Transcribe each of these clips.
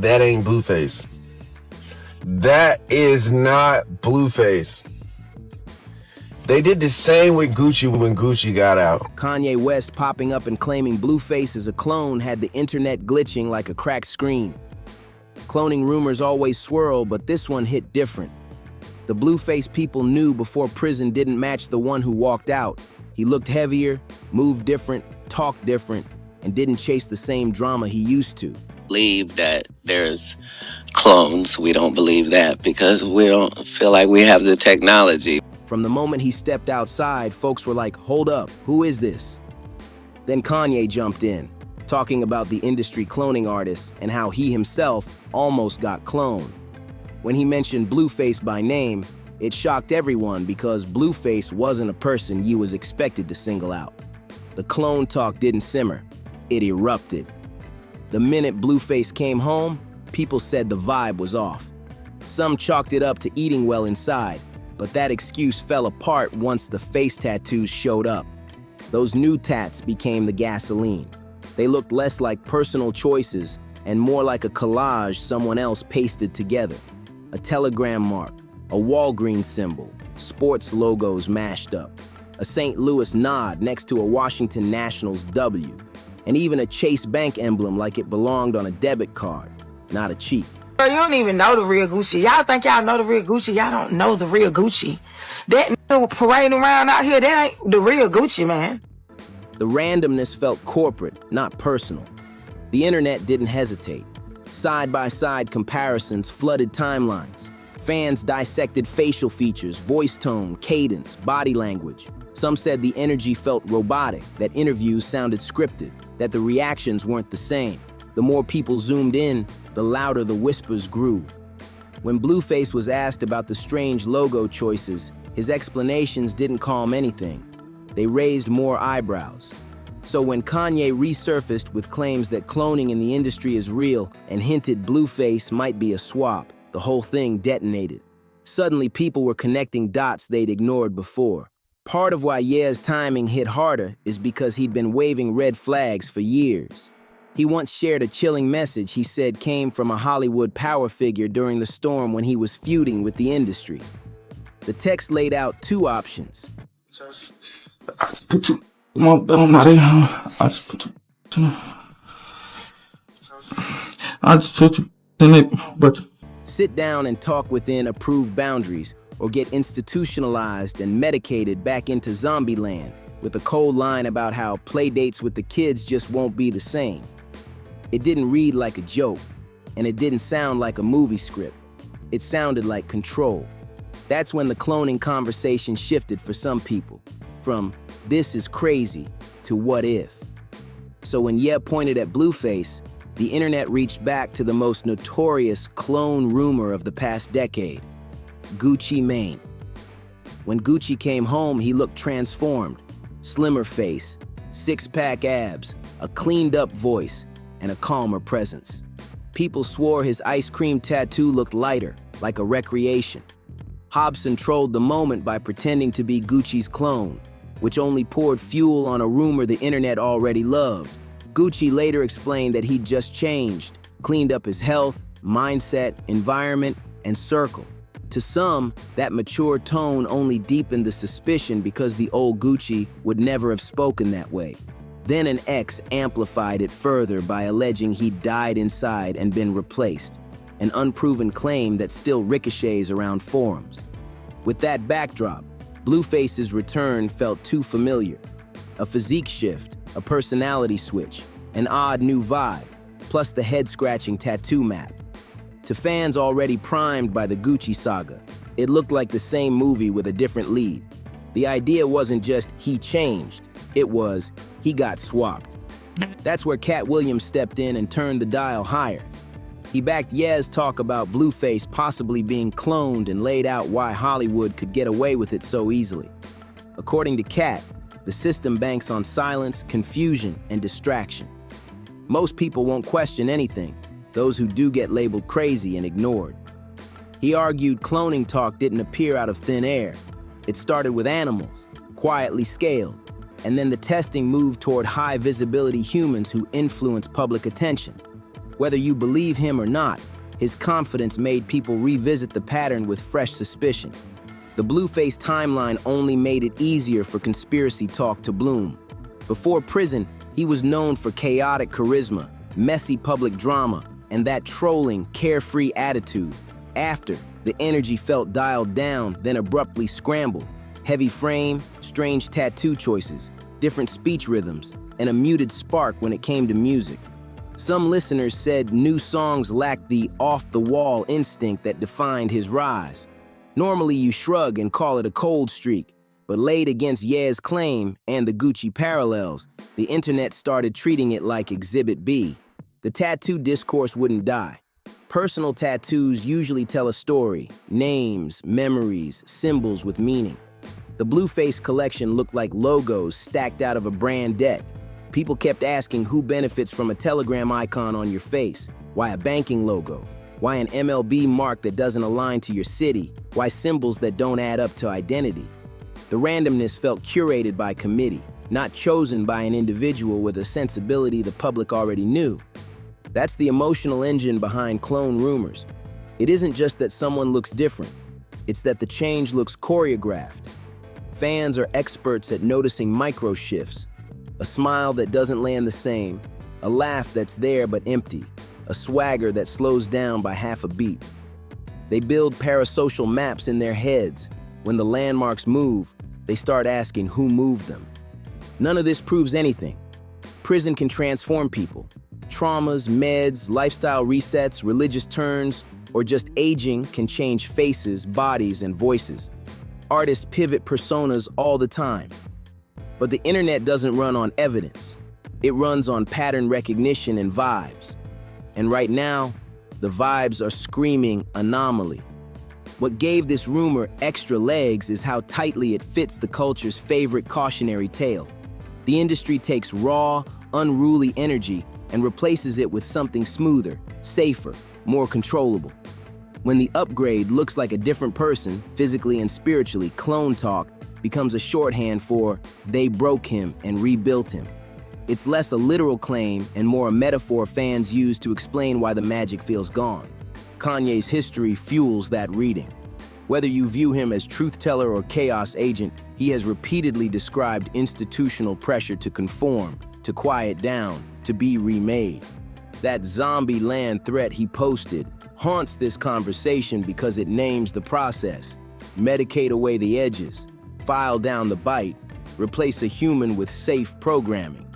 That ain't Blueface. That is not Blueface. They did the same with Gucci when Gucci got out. Kanye West popping up and claiming Blueface is a clone had the internet glitching like a cracked screen. Cloning rumors always swirl, but this one hit different. The Blueface people knew before prison didn't match the one who walked out. He looked heavier, moved different, talked different, and didn't chase the same drama he used to. Believe that there's clones. We don't believe that because we don't feel like we have the technology. From the moment he stepped outside, folks were like, hold up, who is this? Then Kanye jumped in, talking about the industry cloning artists and how he himself almost got cloned. When he mentioned Blueface by name, it shocked everyone because Blueface wasn't a person you was expected to single out. The clone talk didn't simmer, it erupted. The minute Blueface came home, people said the vibe was off. Some chalked it up to eating well inside, but that excuse fell apart once the face tattoos showed up. Those new tats became the gasoline. They looked less like personal choices and more like a collage someone else pasted together. A telegram mark, a Walgreens symbol, sports logos mashed up, a St. Louis nod next to a Washington Nationals W, and even a Chase Bank emblem like it belonged on a debit card, not a cheat. You don't even know the real Gucci. Y'all think y'all know the real Gucci. Y'all don't know the real Gucci. That nigga parading around out here, that ain't the real Gucci, man. The randomness felt corporate, not personal. The internet didn't hesitate. Side-by-side comparisons flooded timelines. Fans dissected facial features, voice tone, cadence, body language. Some said the energy felt robotic, that interviews sounded scripted, that the reactions weren't the same. The more people zoomed in, the louder the whispers grew. When Blueface was asked about the strange logo choices, his explanations didn't calm anything. They raised more eyebrows. So when Kanye resurfaced with claims that cloning in the industry is real and hinted Blueface might be a swap, the whole thing detonated. Suddenly people were connecting dots they'd ignored before. Part of why Ye's timing hit harder is because he'd been waving red flags for years. He once shared a chilling message he said came from a Hollywood power figure during the storm when he was feuding with the industry. The text laid out two options. I just put two. I just put two. I just put you in it, but Sit down and talk within approved boundaries, or get institutionalized and medicated back into zombie land with a cold line about how play dates with the kids just won't be the same. It didn't read like a joke, and it didn't sound like a movie script. It sounded like control. That's when the cloning conversation shifted for some people, from "this is crazy" to "what if?" So when Ye pointed at Blueface, the internet reached back to the most notorious clone rumor of the past decade, Gucci Mane. When Gucci came home, he looked transformed. Slimmer face, six-pack abs, a cleaned-up voice, and a calmer presence. People swore his ice cream tattoo looked lighter, like a recreation. Hobson trolled the moment by pretending to be Gucci's clone, which only poured fuel on a rumor the internet already loved. Gucci later explained that he'd just changed, cleaned up his health, mindset, environment, and circle. To some, that mature tone only deepened the suspicion because the old Gucci would never have spoken that way. Then an ex amplified it further by alleging he'd died inside and been replaced, an unproven claim that still ricochets around forums. With that backdrop, Blueface's return felt too familiar. A physique shift, a personality switch, an odd new vibe, plus the head-scratching tattoo map. To fans already primed by the Gucci saga, it looked like the same movie with a different lead. The idea wasn't just he changed, it was he got swapped. That's where Cat Williams stepped in and turned the dial higher. He backed Ye's talk about Blueface possibly being cloned and laid out why Hollywood could get away with it so easily. According to Cat, the system banks on silence, confusion, and distraction. Most people won't question anything, those who do get labeled crazy and ignored. He argued cloning talk didn't appear out of thin air. It started with animals, quietly scaled, and then the testing moved toward high-visibility humans who influence public attention. Whether you believe him or not, his confidence made people revisit the pattern with fresh suspicion. The Blueface timeline only made it easier for conspiracy talk to bloom. Before prison, he was known for chaotic charisma, messy public drama, and that trolling, carefree attitude. After, the energy felt dialed down, then abruptly scrambled. Heavy frame, strange tattoo choices, different speech rhythms, and a muted spark when it came to music. Some listeners said new songs lacked the off-the-wall instinct that defined his rise. Normally you shrug and call it a cold streak, but laid against Ye's claim and the Gucci parallels, the internet started treating it like Exhibit B. The tattoo discourse wouldn't die. Personal tattoos usually tell a story, names, memories, symbols with meaning. The Blueface collection looked like logos stacked out of a brand deck. People kept asking who benefits from a Telegram icon on your face, why a banking logo, why an MLB mark that doesn't align to your city, why symbols that don't add up to identity. The randomness felt curated by committee, not chosen by an individual with a sensibility the public already knew. That's the emotional engine behind clone rumors. It isn't just that someone looks different, it's that the change looks choreographed. Fans are experts at noticing micro shifts. A smile that doesn't land the same, a laugh that's there but empty, a swagger that slows down by half a beat. They build parasocial maps in their heads. When the landmarks move, they start asking who moved them. None of this proves anything. Prison can transform people. Traumas, meds, lifestyle resets, religious turns, or just aging can change faces, bodies, and voices. Artists pivot personas all the time. But the internet doesn't run on evidence. It runs on pattern recognition and vibes. And right now, the vibes are screaming anomaly. What gave this rumor extra legs is how tightly it fits the culture's favorite cautionary tale. The industry takes raw, unruly energy and replaces it with something smoother, safer, more controllable. When the upgrade looks like a different person, physically and spiritually, clone talk becomes a shorthand for they broke him and rebuilt him. It's less a literal claim and more a metaphor fans use to explain why the magic feels gone. Kanye's history fuels that reading. Whether you view him as truth-teller or chaos agent, he has repeatedly described institutional pressure to conform, to quiet down, to be remade. That zombie land threat he posted haunts this conversation because it names the process. Medicate away the edges, file down the bite, replace a human with safe programming.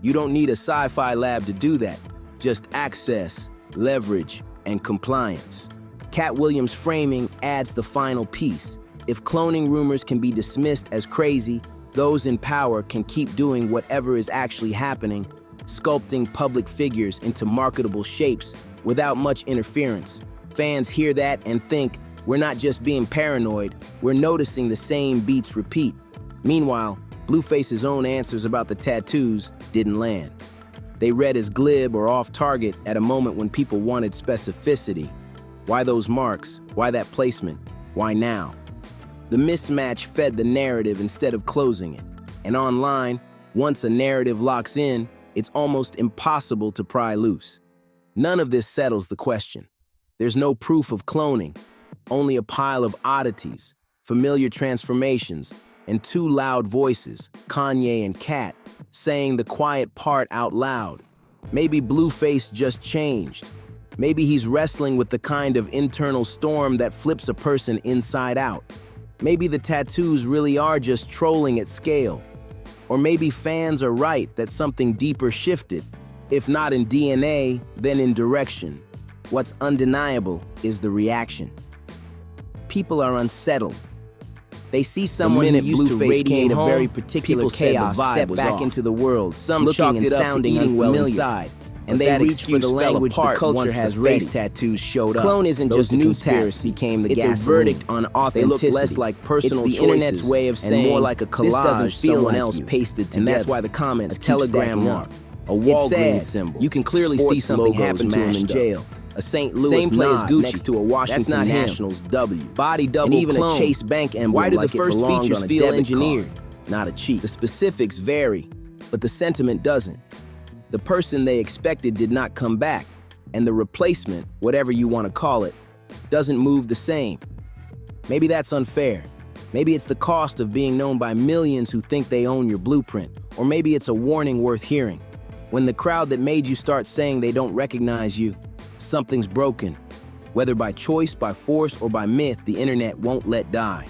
You don't need a sci-fi lab to do that, just access, leverage, and compliance. Cat Williams' framing adds the final piece. If cloning rumors can be dismissed as crazy, those in power can keep doing whatever is actually happening, sculpting public figures into marketable shapes without much interference. Fans hear that and think, we're not just being paranoid, we're noticing the same beats repeat. Meanwhile, Blueface's own answers about the tattoos didn't land. They read as glib or off-target at a moment when people wanted specificity. Why those marks? Why that placement? Why now? The mismatch fed the narrative instead of closing it. And online, once a narrative locks in, it's almost impossible to pry loose. None of this settles the question. There's no proof of cloning, only a pile of oddities, familiar transformations, and two loud voices, Kanye and Kat, saying the quiet part out loud. Maybe Blueface just changed. Maybe he's wrestling with the kind of internal storm that flips a person inside out. Maybe the tattoos really are just trolling at scale. Or maybe fans are right that something deeper shifted. If not in DNA, then in direction. What's undeniable is the reaction. People are unsettled. They see someone who used to radiate a very particular chaos step back into the world, some chalked it up to eating well inside. And they reach for the language the culture has race tattoos showed up. Clone isn't just new tats became the gasoline. It's a verdict on authenticity. They look less like personal choices, the internet's way of saying more like a collage. This doesn't feel someone else pasted together. And that's why the comments keep stacking up. A Walgreens symbol. You can clearly see something happened to him in jail. A St. Louis nod next to a Washington Nationals W. Body double, and even a Chase Bank emblem. Why do the first features feel engineered, not a cheat? The specifics vary, but the sentiment doesn't. The person they expected did not come back. and the replacement, whatever you want to call it, doesn't move the same. Maybe that's unfair. Maybe it's the cost of being known by millions who think they own your blueprint. Or maybe it's a warning worth hearing. When the crowd that made you start saying they don't recognize you, something's broken. Whether by choice, by force, or by myth, the internet won't let die.